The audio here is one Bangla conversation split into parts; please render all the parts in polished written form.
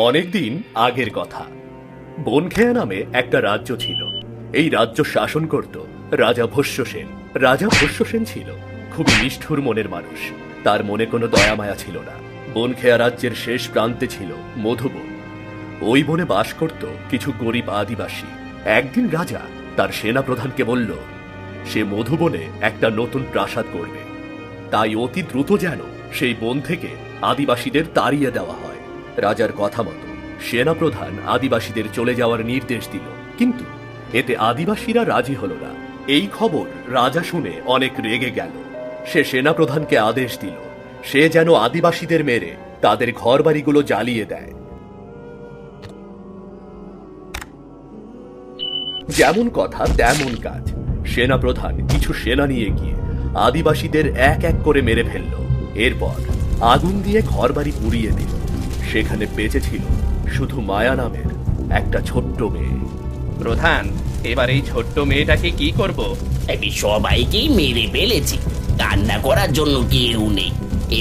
অনেকদিন আগের কথা। বনখেয়া নামে একটা রাজ্য ছিল। এই রাজ্য শাসন করত রাজা ভস্য সেন। রাজা ভস্য সেন ছিল খুবই নিষ্ঠুর মনের মানুষ। তার মনে কোনো দয়া মায়া ছিল না। বনখেয়া রাজ্যের শেষ প্রান্তে ছিল মধুবন। ওই বনে বাস করত কিছু গরিব আদিবাসী। একদিন রাজা তার সেনাপ্রধানকে বলল সে মধুবনে একটা নতুন প্রাসাদ করবে, তাই অতি দ্রুত যেন সেই বন থেকে আদিবাসীদের তাড়িয়ে দেওয়া হয়। রাজার কথা মতো সেনাপ্রধান আদিবাসীদের চলে যাওয়ার নির্দেশ দিল, কিন্তু এতে আদিবাসীরা রাজি হল না। এই খবর রাজা শুনে অনেক রেগে গেল। সে সেনাপ্রধানকে আদেশ দিল সে যেন আদিবাসীদের মেরে তাদের ঘরবাড়িগুলো জ্বালিয়ে দেয়। যেমন কথা তেমন কাজ। সেনাপ্রধান কিছু সেনা নিয়ে গিয়ে আদিবাসীদের এক এক করে মেরে ফেলল। এরপর আগুন দিয়ে ঘরবাড়ি পুড়িয়ে দিল। সেখানে বেঁচে ছিল শুধু মায়া নামের একটা ছোট্ট মেয়ে। প্রধান, এবার এই ছোট্ট মেয়েটাকে কি করব? আমি সবাইকেই মেরে ফেলেছি, কান্না করার জন্য কেউ নেই।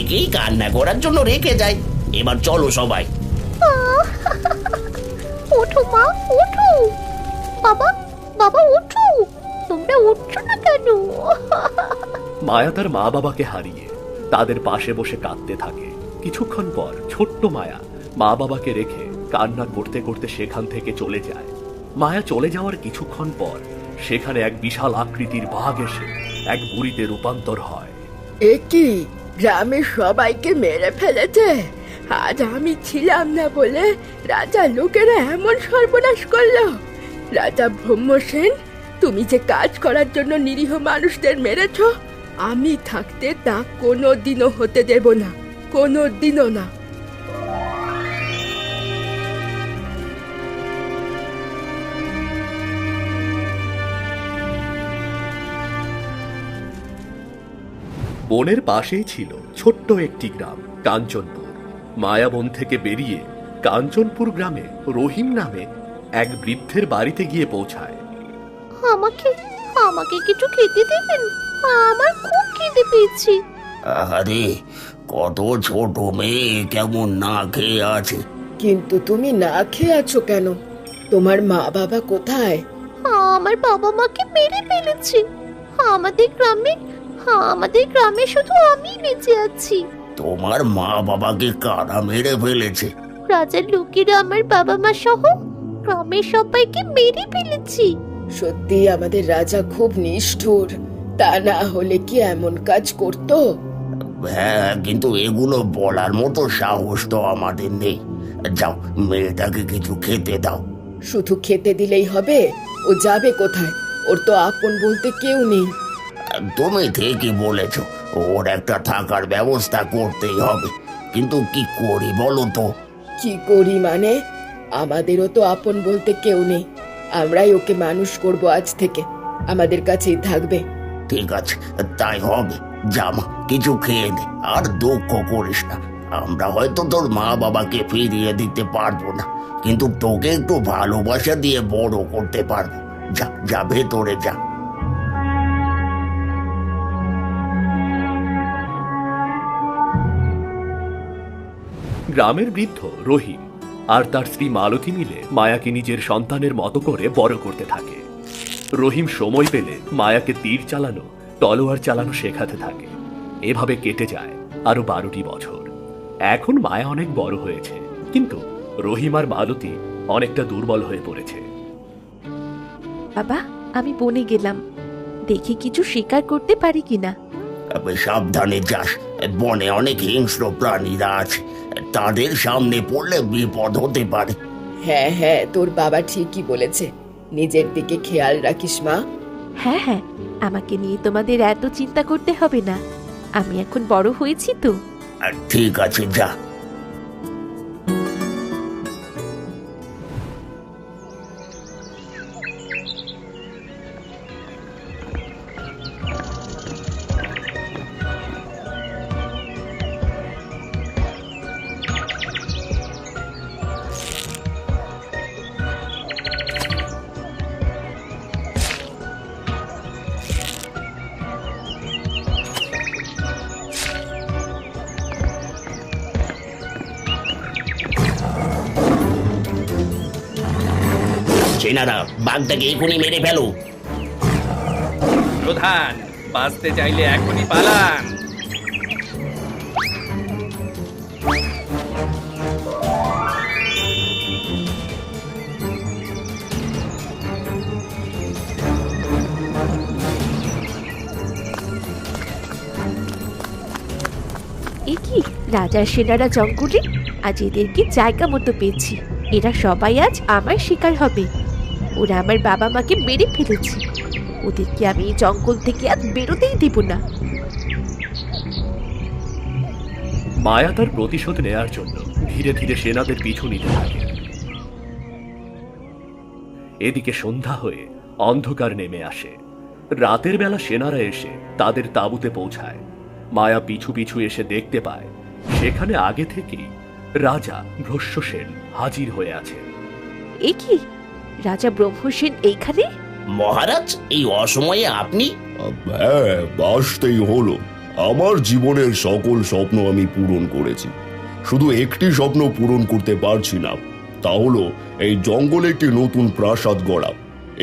একেই কান্না করার জন্য রেখে যাই। এবার চলো সবাই। ওঠো মা, ওঠো। বাবা, বাবা ওঠো। তোমরা উঠছো না কেন? মায়া তার মা বাবাকে হারিয়ে তাদের পাশে বসে কাঁদতে থাকে। কিছুক্ষণ পর ছোট্ট মায়া মা বাবাকে রেখে কান্না করতে করতে সেখান থেকে চলে যায়। মায়া চলে যাওয়ার কিছুক্ষণ পর সেখানে এক বিশাল আকৃতির বাঘ এসে এক বুড়িতে রূপান্তর হয়। এ কি, গ্রামের সবাইকে মেরে ফেলেছে? আজ আমি ছিলাম না বলে রাজা লোকেরা এমন সর্বনাশ করলো। রাজা ব্রহ্মসেন, তুমি যে কাজ করার জন্য নিরীহ মানুষদের মেরেছ, আমি থাকতে তা কোনোদিনও হতে দেব না, কোনোদিনও না। বনের পাশেই ছিল ছোট্ট একটি গ্রাম, কাঞ্চনপুর। মায়াবন থেকে বেরিয়ে কাঞ্চনপুর গ্রামে রহিম নামে এক বৃদ্ধের বাড়িতে গিয়ে পৌঁছায়। আমাকে আমাকে কিছু খেতে দেবেন? আমার খুব খিদে পেয়েছে। আরে, কত ছোট মেয়ে কেমন না খেয়ে আছে। কিন্তু তুমি না খেয়ে আছো কেন? তোমার মা বাবা কোথায়? আমার বাবা মাকে মেরে ফেলেছে। আমাদের গ্রামে আমাদের গ্রামে শুধু আমি বেঁচে আছি। তোমার মা বাবাকে কারা মেরে ফেলেছে? রাজার লোকেরা আমার বাবা মা সহ গ্রামের সবাইকে মেরে ফেলেছি। সত্যি আমাদের রাজা খুব নিষ্ঠুর। তা না হলে কি এমন কাজ করতো? হ্যাঁ, কিন্তু এগুলো বলার মতো সাহস তো আমাদের নেই। যাও, মেয়েটাকে কিছু খেতে দাও। শুধু খেতে দিলেই হবে? ও যাবে কোথায়? ওর তো আপন বলতে কেউ নেই। তুমি ঠিকই বলেছ, ওর একটা থাকার ব্যবস্থা করতেই হবে। কিন্তু কি করি বলো তো? কি করি মানে? আমাদেরও তো আপন বলতে কেউ নেই। আমরাই ওকে মানুষ করব আজ থেকে, আমাদের কাছেই থাকবে। ঠিক আছে, তাই হবে। জামা, কিছু খেয়ে নে, আর দুঃখ করিস না। আমরা হয়তো তোর মা বাবাকে ফিরিয়ে দিতে পারবো না, কিন্তু তোকে একটু ভালোবাসা দিয়ে বড় করতে পারবো। যা যা, ভেতরে যা। গ্রামের বৃদ্ধ রহিম আর তার স্ত্রী মালতী মিলে মায়াকে নিজের সন্তানের মতো করে বড় করতে থাকে। রহিম সময় পেলে মায়াকে তীর চালানো, তলোয়ার চালানো শেখাতে থাকে। এভাবে কেটে যায় আরো 12টি বছর। এখন মায়া অনেক বড় হয়েছে, কিন্তু রহিম আর মালতী অনেকটা দুর্বল হয়ে পড়েছে। বাবা, আমি বনে গেলাম, দেখি কিছু শিকার করতে পারি কিনা। তবে সাবধানে যাস, বনে অনেক হিংস্র প্রাণীরা আছে, তাদের সামনে পড়লে বিপদ হতে পারে। হ্যাঁ হ্যাঁ, তোর বাবা ঠিকই বলেছে। নিজের দিকে খেয়াল রাখিস মা। হ্যাঁ হ্যাঁ, আমাকে নিয়ে তোমাদের এত চিন্তা করতে হবে না, আমি এখন বড় হয়েছি তো। আর ঠিক আছে, যা। সেনারা বাঘটাকে এখনই মেরে ফেলো। প্রধান, বাঁচতে চাইলে এখনই পালান। এ কি, রাজার সেনারা জঙ্গলে? আজ এদেরকে জায়গা মতো পেয়েছি। এরা সবাই আজ আমার শিকার হবে। ওরা আমার বাবা মাকে মেরে ফেলেছে। ওদেরকে আমি এই জঙ্গল থেকে আজ বেরোতেই দেব না। মায়া তার প্রতিশোধ নেয়ার জন্য ধীরে ধীরে সেনাদের পিছু নিতে থাকে। এদিকে সন্ধ্যা হয়ে অন্ধকার নেমে আসে। রাতের বেলা সেনারা এসে তাদের তাঁবুতে পৌঁছায়। মায়া পিছু পিছু এসে দেখতে পায় সেখানে আগে থেকেই রাজা ভ্রষ্যসেন হাজির হয়ে আছে। এ কি, রাজা ব্রহ্মসেন এইখানে? মহারাজ, এই অসময়ে আপনি? হ্যাঁ, আসতেই হলো। আমার জীবনের সকল স্বপ্ন আমি পূরণ করেছি, শুধু একটি স্বপ্ন পূরণ করতে পারছি না। তা হলো এই জঙ্গলে একটি নতুন প্রাসাদ গড়া।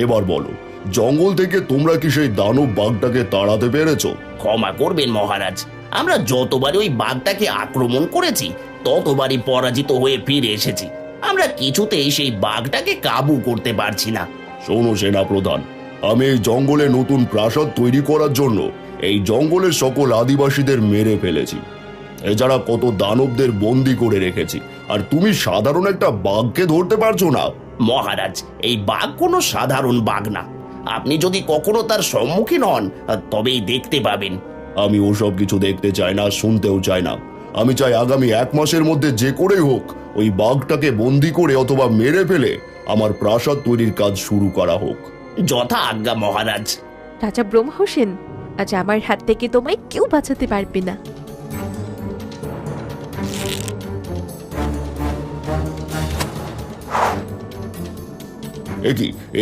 এবার বলো, জঙ্গল থেকে তোমরা কি সেই দানব বাঘটাকে তাড়াতে পেরেছো? ক্ষমা করবেন মহারাজ, আমরা যতবারই ওই বাঘটাকে আক্রমণ করেছি ততবারই পরাজিত হয়ে ফিরে এসেছি। আমরা কিছুতেই সেই বাঘটাকে কাবু করতে পারছি না। শোনো সেনাপ্রধান, আমি এই জঙ্গলে নতুন প্রাসাদ তৈরি করার জন্য এই জঙ্গলের সকল আদিবাসীদের মেরে ফেলেছি। এছাড়া কত দানবদের বন্দি করে রেখেছি, আর তুমি সাধারণ একটা বাঘকে ধরতে পারছো না? মহারাজ, এই বাঘ কোনো সাধারণ বাঘ না। আপনি যদি কখনো তার সম্মুখীন হন তবেই দেখতে পাবেন। আমি ওসব কিছু দেখতে চাই না, শুনতেও চাই না। আমি চাই আগামী 1 মাসের মধ্যে যে করেই হোক ওই বাঘটাকে বন্দি করে অথবা মেরে ফেলে আমার প্রাসাদ তৈরির কাজ শুরু করা হোক। যথা আজ্ঞা মহারাজ। রাজা ব্রহ্মসেন, আজ আমার হাত থেকে তোমায় কেউ বাঁচাতে পারবে না।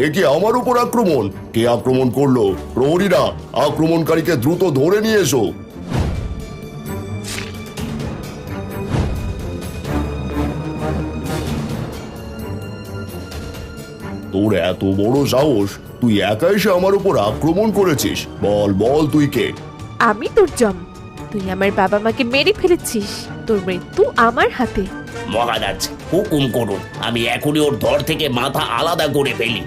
এ কি আমার উপর আক্রমণ? কে আক্রমণ করলো? প্রহরীরা, আক্রমণকারীকে দ্রুত ধরে নিয়ে এসো। তোর এত বড় সাহস, তুই একা এসে আমার উপর আক্রমণ করেছিস? বল বল, তুই কে? আমি তোর জম। তুই আমার বাবা মাকে মেরে ফেলেছিস। তোর মৃত্যু আমার হাতে। মহারাজ, হুকুম করুন, আমি এখনই ওর ধর থেকে মাথা আলাদা করে ফেলি।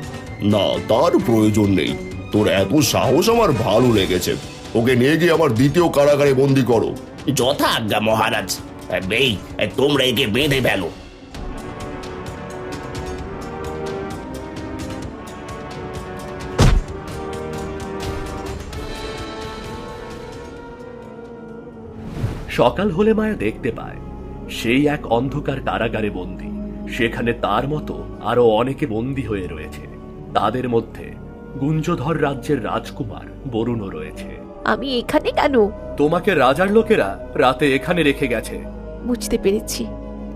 না, তার প্রয়োজন নেই। তোর এত সাহস আমার ভালো লেগেছে। ওকে নিয়ে গিয়ে আমার দ্বিতীয় কারাগারে বন্দি করো। যথা আজ্ঞা মহারাজ। এই, তোমরা একে বেঁধে ফেলো। সকাল হলে মায়া দেখতে পায় সেই এক অন্ধকার কারাগারে বন্দী। সেখানে তার মতো আরো অনেকে বন্দী হয়ে রয়েছে। তাদের মধ্যে গুঞ্জধর রাজ্যের রাজকুমার বরুণও রয়েছে। আমি এখানে কেন? তোমাকে রাজার লোকেরা রাতে এখানে রেখে গেছে। বুঝতে পেরেছি,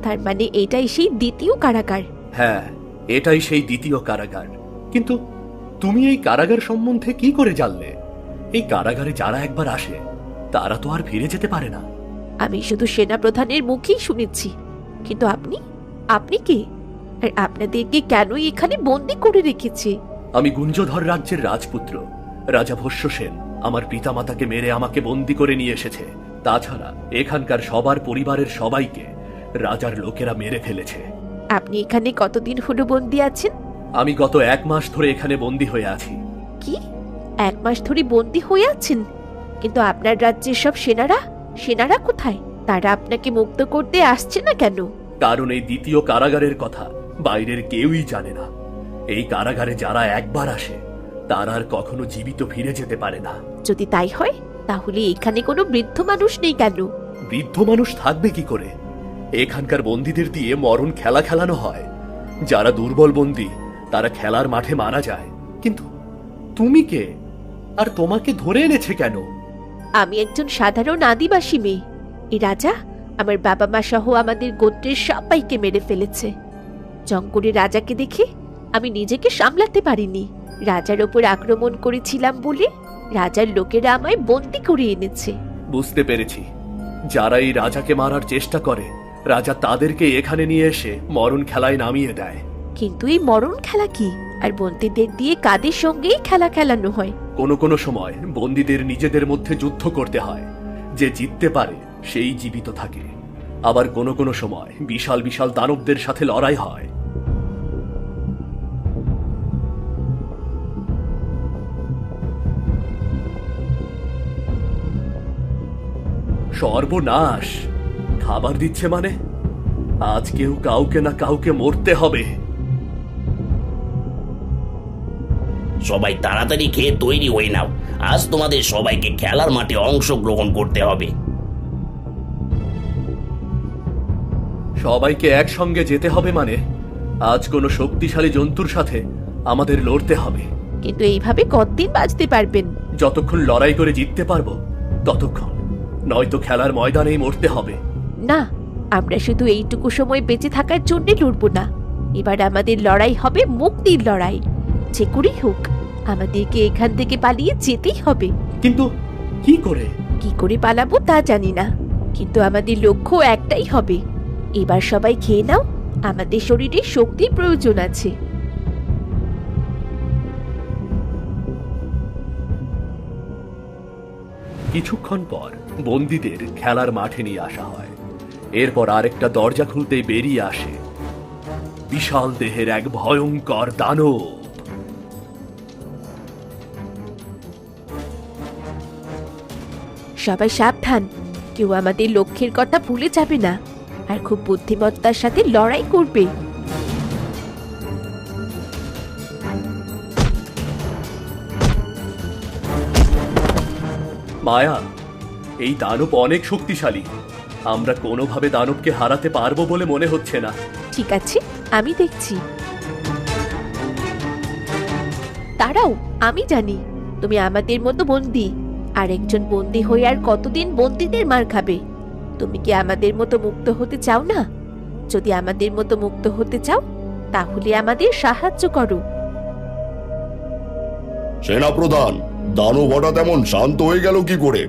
তার মানে এটাই সেই দ্বিতীয় কারাগার। হ্যাঁ, এটাই সেই দ্বিতীয় কারাগার। কিন্তু তুমি এই কারাগার সম্বন্ধে কি করে জানলে? এই কারাগারে যারা একবার আসে তারা তো আর ফিরে যেতে পারে না। আমি শুধু সেনাপ্রধানের মুখেই শুনেছি। কিন্তু আপনি আপনি কে? আর আপনাদেরকে কেনই এখানে বন্দি করে রেখেছে? আমি গুঞ্জধর রাজ্যের রাজপুত্র রাজা ভস্যসেন। আমার পিতামাতাকে মেরে আমাকে বন্দি করে নিয়ে এসেছে। তাছাড়া এখানকার সবার পরিবারের সবাইকে রাজার লোকেরা মেরে ফেলেছে। আপনি এখানে কতদিন হলো বন্দি আছেন? আমি গত 1 মাস ধরে এখানে বন্দি হয়ে আছি। কি, 1 মাস ধরে বন্দি হয়ে আছেন? কিন্তু আপনার রাজ্যের সব সেনারা কোথায়? তারা আপনাকে মুক্ত করতে আসছে না কেন? কারণ এই দ্বিতীয় কারাগারের কথা বাইরের কেউই জানে না। এই কারাগারে যারা একবার আসে তারা আর কখনো জীবিত ফিরে যেতে পারে না। যদি তাই হয় তাহলে এখানে কোনো বৃদ্ধ মানুষ নেই কেন? বৃদ্ধ মানুষ থাকবে কি করে? এখানকার বন্দীদের দিয়ে মরণ খেলা খেলানো হয়। যারা দুর্বল বন্দী তারা খেলার মাঠে মারা যায়। কিন্তু তুমি কে? আর তোমাকে ধরে এনেছে কেন? আমি একজন সাধারণ আদিবাসী মেয়ে। এই রাজা আমার বাবা মা সহ আমাদের গোত্রের সবাইকে মেরে ফেলেছে। জঙ্গলে রাজাকে দেখে আমি নিজেকে সামলাতে পারিনি। রাজার ওপর আক্রমণ করেছিলাম বলে রাজার লোকেরা আমায় বন্দি করে এনেছে। বুঝতে পেরেছি, যারা এই রাজাকে মারার চেষ্টা করে রাজা তাদেরকে এখানে নিয়ে এসে মরণ খেলায় নামিয়ে দেয়। কিন্তু এই মরণ খেলা কি? আর বন্দীদের দিয়ে কাদের সঙ্গেই খেলা খেলানো হয়। কোনো কোনো সময় বন্দীদের নিজেদের মধ্যে যুদ্ধ করতে হয়, যে জিততে পারে সেই জীবিত থাকে। আবার কোনো কোনো সময় বিশাল বিশাল দানবদের সাথে লড়াই হয়। সর্বনাশ! খাবার দিচ্ছে মানে আজকেও কাউকে না কাউকে মরতে হবে। সবাই তাড়াতাড়ি খেয়ে তৈরি হয়ে নাও, আজ তোমাদের সবাইকে খেলার মাঠে অংশগ্রহণ করতে হবে। সবাইকে একসঙ্গে যেতে হবে মানে আজ কোনো শক্তিশালী জন্তুর সাথে আমাদের লড়তে হবে। কিন্তু এইভাবে কতদিন বাঁচতে পারবেন? যতক্ষণ লড়াই করে জিততে পারবো ততক্ষণ, নয়তো খেলার ময়দানেই মরতে হবে। না, আমরা শুধু এইটুকু সময় বেঁচে থাকার জন্য লড়বো না। এবার আমাদের লড়াই হবে মুক্তির লড়াই। যে করেই হোক আমাদেরকে এখান থেকে পালিয়ে যেতেই হবে। কিন্তু কি করে? কি করে পালাবো তা জানি না, কিন্তু আমাদের লক্ষ্য একটাই হবে। এবার সবাই খেয়ে নাও, আমাদের শরীরে শক্তির প্রয়োজন আছে। কিছুক্ষণ পর বন্দীদের খেলার মাঠে নিয়ে আসা হয়। এরপর আরেকটা দরজা খুলতেই বেরিয়ে আসে বিশাল দেহের এক ভয়ঙ্কর দানব। সবাই সাবধান, কেউ আমাদের লক্ষ্যের কথা ভুলে যাবে না, আর খুব বুদ্ধিমত্তার সাথে লড়াই করবে। মায়া, এই দানব অনেক শক্তিশালী। আমরা কোনোভাবে দানবকে হারাতে পারবো বলে মনে হচ্ছে না। ঠিক আছে, আমি দেখছি। তারাও আমি জানি তুমি আমাদের মতো বন্দী, আর একজন বন্দী হয়ে আর কতদিন বন্দীদের মার খাবে? তুমি কি আমাদের মতো মুক্ত হতে চাও না? যদি আমাদের মতো মুক্ত হতে চাও তাহলে আমাদের সাহায্য করো। সেনাপ্রধান, দানব হঠাৎ এমন শান্ত হয়ে গেল কি করে?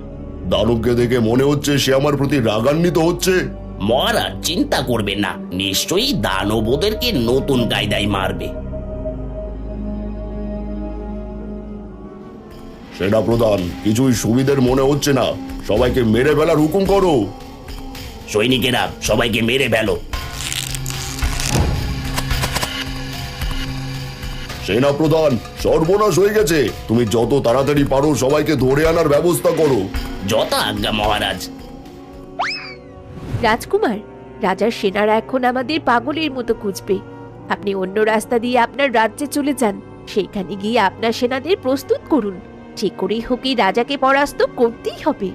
দানবকে দেখে মনে হচ্ছে সে আমার প্রতি রাগান্বিত হচ্ছে। মহারাজ, চিন্তা করবেন না, নিশ্চয়ই দানব ওদেরকে নতুন কায়দায় মারবে। সেনাপ্রধান, কিছুই সুবিধের মনে হচ্ছে না। সবাইকে মেরে ফেলার হুকুম করো। সৈনিকেরা, সবাইকে মেরে ফেলো। সেনাপ্রধান, সর্বনাশ হয়ে গেছে। তুমি যত তাড়াতাড়ি পারো সবাইকে ধরে আনার ব্যবস্থা করো। যথা আজ্ঞা মহারাজ। রাজকুমার, রাজার সেনারা এখন আমাদের পাগলের মতো খুঁজবে। আপনি অন্য রাস্তা দিয়ে আপনার রাজ্যে চলে যান, সেইখানে গিয়ে আপনার সেনাদের প্রস্তুত করুন। যে করেই হোক এই রাজাকে পরাস্ত করতেই হবে।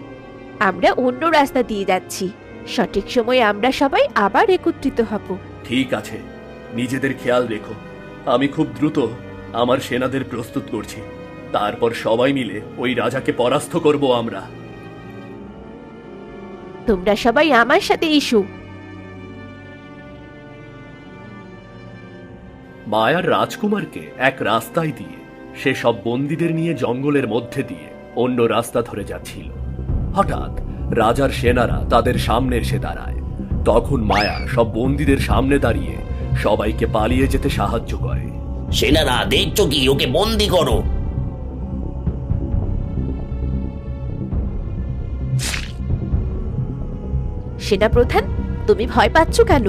আমরা অন্য রাস্তা দিয়ে যাচ্ছি, সঠিক সময়ে আমরা সবাই আবার একত্রিত হব। ঠিক আছে, নিজেদের খেয়াল রেখো। আমি খুব দ্রুত আমার সেনাদের প্রস্তুত করছি, তারপর সবাই মিলে ওই রাজাকে পরাস্ত করব আমরা। তোমরা সবাই আমার সাথে এসো। মায়ার রাজকুমারকে এক রাস্তায় দিয়ে সে সব বন্দীদের নিয়ে জঙ্গলের মধ্যে দিয়ে অন্য রাস্তা ধরে যাচ্ছিল। হঠাৎ রাজার সেনারা তাদের সামনে এসে দাঁড়ায়। তখন মায়া সব বন্দীদের সামনে দাঁড়িয়ে সবাইকে পালিয়ে যেতে সাহায্য করে। সেনারা, দেখছো কি? ওকে বন্দি করো। সেনাপ্রধান, তুমি ভয় পাচ্ছ কেন?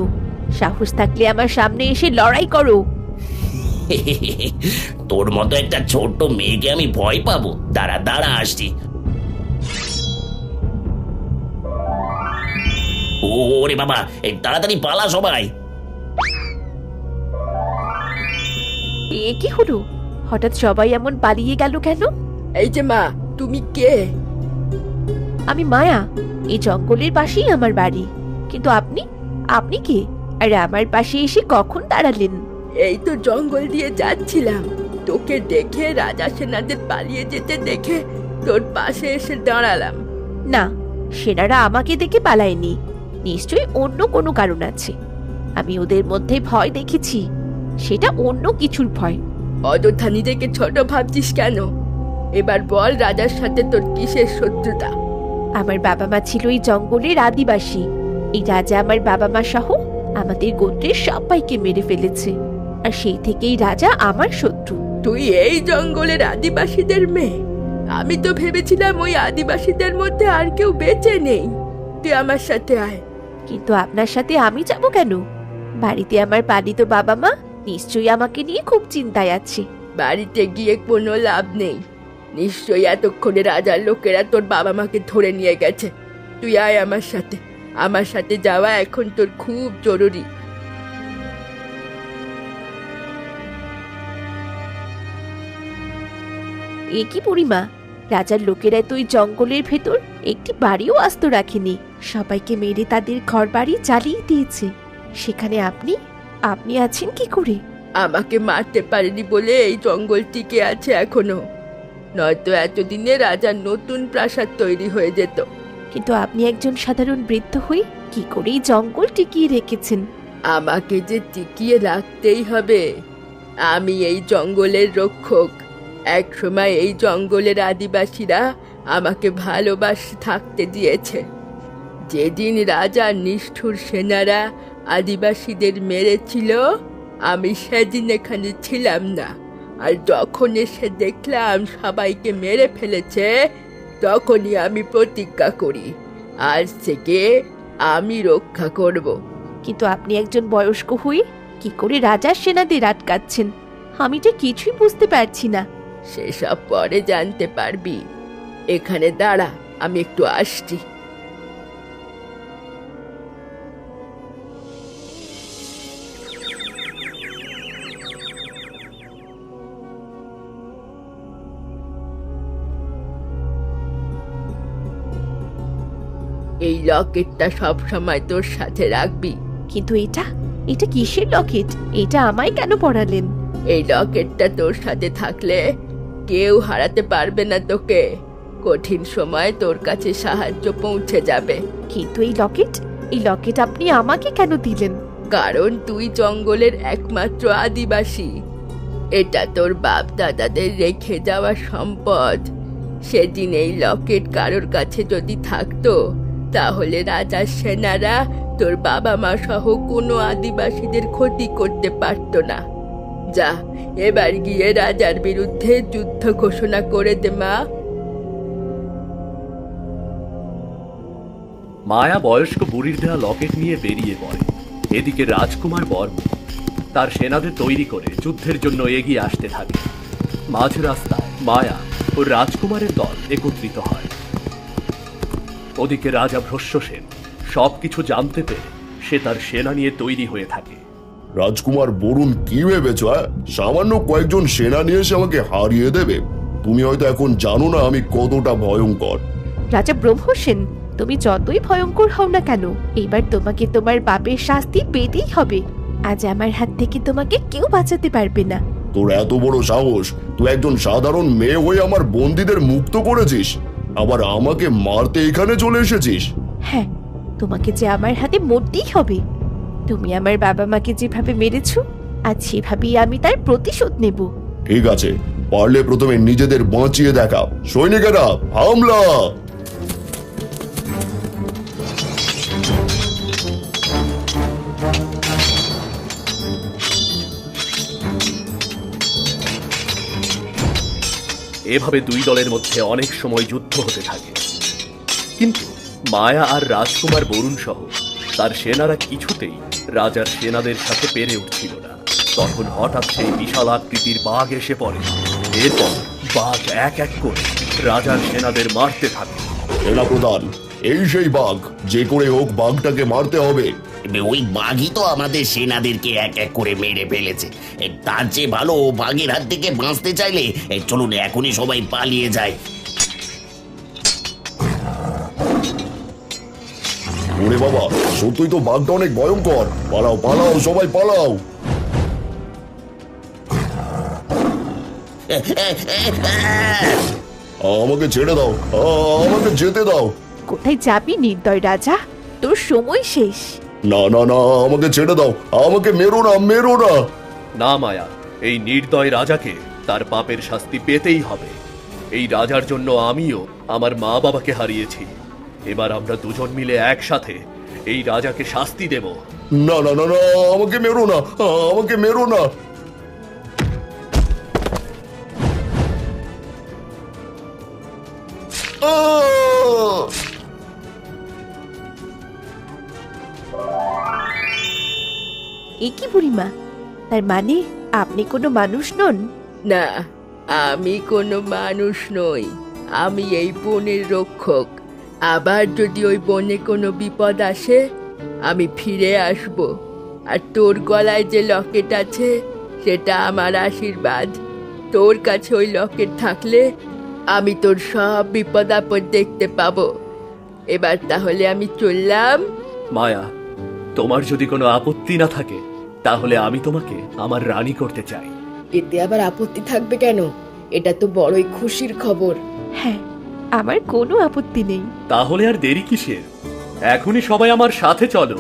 সাহস থাকলে আমার সামনে এসে লড়াই করো। তোর মতো একটা ছোট্ট মেয়েকে আমি ভয় পাবো? দাঁড়া দাঁড়া, আসছি। ওরে বাবা, এই তাড়াতাড়ি পালা সবাই। এ কি হলো? হঠাৎ সবাই এমন পালিয়ে গেল কেন? এই যে মা, তুমি কে? আমি মায়া, এই জঙ্গলের পাশেই আমার বাড়ি। কিন্তু আপনি আপনি কে? আর আমার পাশে এসে কখন দাঁড়ালেন? এই তো জঙ্গল দিয়ে যাচ্ছিলাম, তোকে দেখে রাজা সেনাদের পালিয়ে যেতে দেখে তোর পাশে এসে দাঁড়ালাম। না, সেনারা আমাকে দেখে পালায়নি, নিশ্চয়ই অন্য কোনো কারণ আছে। আমি ওদের মধ্যে ভয় দেখেছি, সেটা অন্য কিছুর ভয়। অযথা নিজেকে ছোট ভাবছিস কেন? এবার বল, রাজার সাথে তোর কিসের শত্রুতা? আমার বাবা মা ছিল এই জঙ্গলের আদিবাসী। এই রাজা আমার বাবা মা সহ আমাদের গোত্রের সবাইকে মেরে ফেলেছে, আর সেই থেকেই রাজা আমার শত্রু। তুই এই জঙ্গলের আদিবাসীদের মেয়ে? আমি তো ভেবেছিলাম ওই আদিবাসীদের মধ্যে আর কেউ বেঁচে নেই। তুই আমার সাথে আয়। কিন্তু আপনার সাথে আমি যাব কেন? বাড়িতে আমার পালিত বাবা মা নিশ্চয়ই আমাকে নিয়ে খুব চিন্তায় আছে। বাড়িতে গিয়ে কোনো লাভ নেই। নিশ্চয়ই এতক্ষণে রাজার লোকেরা তোর বাবা মাকে ধরে নিয়ে গেছে। তুই আয় আমার সাথে। আমার সাথে যাওয়া এখন তোর খুব জরুরি। এ কি বুড়িমা, রাজার লোকেরা তো ওই জঙ্গলের ভেতর একটি বাড়িও আস্ত রাখেনি, সবাইকে মেরে তাদের ঘর বাড়ি জ্বালিয়ে দিয়েছে। সেখানে আপনি আপনি আছেন কি করে? আমাকে মারতে পারেনি বলে এই জঙ্গল টিকে আছে এখনো, নয়তো এতদিনে রাজার নতুন প্রাসাদ তৈরি হয়ে যেত। কিন্তু আপনি একজন সাধারণ বৃদ্ধ হয়ে কি করে এই জঙ্গল টিকিয়ে রেখেছেন? আমাকে যে টিকিয়ে রাখতেই হবে। আমি এই জঙ্গলের রক্ষক। একসময় এই জঙ্গলের আদিবাসীরা আমাকে ভালোবাসে থাকতে দিয়েছে। যেদিন রাজার নিষ্ঠুর সেনারা আদিবাসীদের মেরেছিল, আমি সেদিন এখানে ছিলাম না। আর যখন এসে দেখলাম সবাইকে মেরে ফেলেছে, তখনই আমি প্রতিজ্ঞা করি আজ থেকে আমি রক্ষা করব। কিন্তু আপনি একজন বয়স্ক হয়ে কি করে রাজার সেনাদের আটকাচ্ছেন? আমি যে কিছুই বুঝতে পারছি না। সেসব পরে জানতে পারবি। এখানে দাঁড়া, আমি একটু আসছি। এই লকেটটা সব সময় তোর সাথে রাখবি। কিন্তু এটা এটা কিসের লকেট? এটা আমায় কেন পড়ালেন? এই লকেটটা তোর সাথে থাকলে কেউ হারাতে পারবে না তোকে। কঠিন সময় তোর কাছে সাহায্য পৌঁছে যাবে। কিন্তু এই লকেট আপনি আমাকে কেন দিলেন? কারণ তুই জঙ্গলের একমাত্র আদিবাসী। এটা তোর বাপ দাদাদের রেখে যাওয়া সম্পদ। সেদিন এই লকেট কারোর কাছে যদি থাকতো, তাহলে রাজার সেনারা তোর বাবা মা সহ কোনো আদিবাসীদের ক্ষতি করতে পারতো না। যা, এবার গিয়ে রাজার বিরুদ্ধে যুদ্ধ ঘোষণা করে দে মা। মায়া বয়স্ক বুড়ির দেওয়া লকেট নিয়ে বেরিয়ে পড়ে। এদিকে রাজকুমার বর্মা তার সেনাদের তৈরি করে যুদ্ধের জন্য এগিয়ে আসতে থাকে। মাঝ রাস্তায় মায়া ও রাজকুমারের দল একত্রিত হয়। ওদিকে রাজা ভ্রশ্যসেন সবকিছু জানতে পেরে সে তার সেনা নিয়ে তৈরি হয়ে থাকে। রাজকুমার বরুণ, কি ভেবেছ? সামান্য কয়েকজন সেনা নিয়ে এসে আমাকে হারিয়ে দেবে? তুমি হয়তো এখন জানো না আমি কতটা ভয়ঙ্কর। রাজা ব্রহ্মসেন, তুমি যতই ভয়ঙ্কর হও না কেন, এবার তোমাকে তোমার বাপের শাস্তি পেতেই হবে। আজ আমার হাত থেকে তোমাকে কেউ বাঁচাতে পারবে না। তোর এত বড় সাহস! তুই একজন সাধারণ মেয়ে হয়ে আমার বন্দীদের মুক্ত করেছিস, আবার আমাকে মারতে এখানে চলে এসেছিস। হ্যাঁ, তোমাকে যে আমার হাতে মরতেই হবে। তুমি আমার বাবা মাকে যেভাবে মেরেছো, আজ সেভাবেই আমি তার প্রতিশোধ নেব। ঠিক আছে, পারলে প্রথমে নিজেদের বাঁচিয়ে দেখা। সৈনিকেরা, হামলা! এভাবে দুই দলের মধ্যে অনেক সময় যুদ্ধ হতে থাকে। কিন্তু মায়া আর রাজকুমার বরুণ সহ তার সেনারা কিছুতেই রাজার সেনাদের সাথে পেরে উঠছিল না। তখন হঠাৎ সেই বিশাল আকৃতির বাঘ এসে পড়ে। এরপর বাঘ এক এক করে রাজার সেনাদের মারতে থাকে। সেনাপ্রধান, এই সেই বাঘ, যে করে হোক বাঘটাকে মারতে হবে। ওই বাঘই তো আমাদের সেনাদেরকে এক এক করে মেরে ফেলেছে। তার চেয়ে ভালো বাঘের হাত থেকে বাঁচতে চাইলে চলুন এখনই সবাই পালিয়ে যায়। ওরে বাবা, সত্যই তো বাঘটা অনেক ভয়ঙ্কর। পালাও পালাও, সবাই পালাও! আমাকে ছেড়ে দাও, আমাকে যেতে দাও। কোথায় যাবি নির্দয় রাজা? তোর সময় শেষ। না না না, আমাকে ছেড়ে দাও, আমাকে মেরো না, মেরো না। না মায়া, এই নির্দয় রাজাকে তার পাপের শাস্তি পেতেই হবে। এই রাজার জন্য আমিও আমার মা বাবাকে হারিয়েছি। এবার আমরা দুজন মিলে একসাথে এই রাজাকে শাস্তি দেব। না না না না, আমাকে মেরো না, আমাকে মেরো না। এ কি বুড়িমা, তার মানে আপনি কোনো মানুষ নন? না, আমি কোনো মানুষ নই। আমি এই বনের রক্ষক। আবার যদি ওই বনে কোনো বিপদ আসে, আমি ফিরে আসব। আর তোর গলায় যে লকেট আছে সেটা আমার আশীর্বাদ। তোর কাছে ওই লকেট থাকলে আমি তোর সব বিপদ আপদ দেখতে পাবো। এবার তাহলে আমি চললাম। মায়া, তোমার যদি কোনো আপত্তি না থাকে তাহলে আমি তোমাকে আমার রানী করতে চাই। এতে আবার আপত্তি থাকবে কেন? এটা তো বড়ই খুশির খবর। হ্যাঁ, আমার কোনো আপত্তি নেই। তাহলে আর দেরি কিসের? এখনই সবাই আমার সাথে চলো।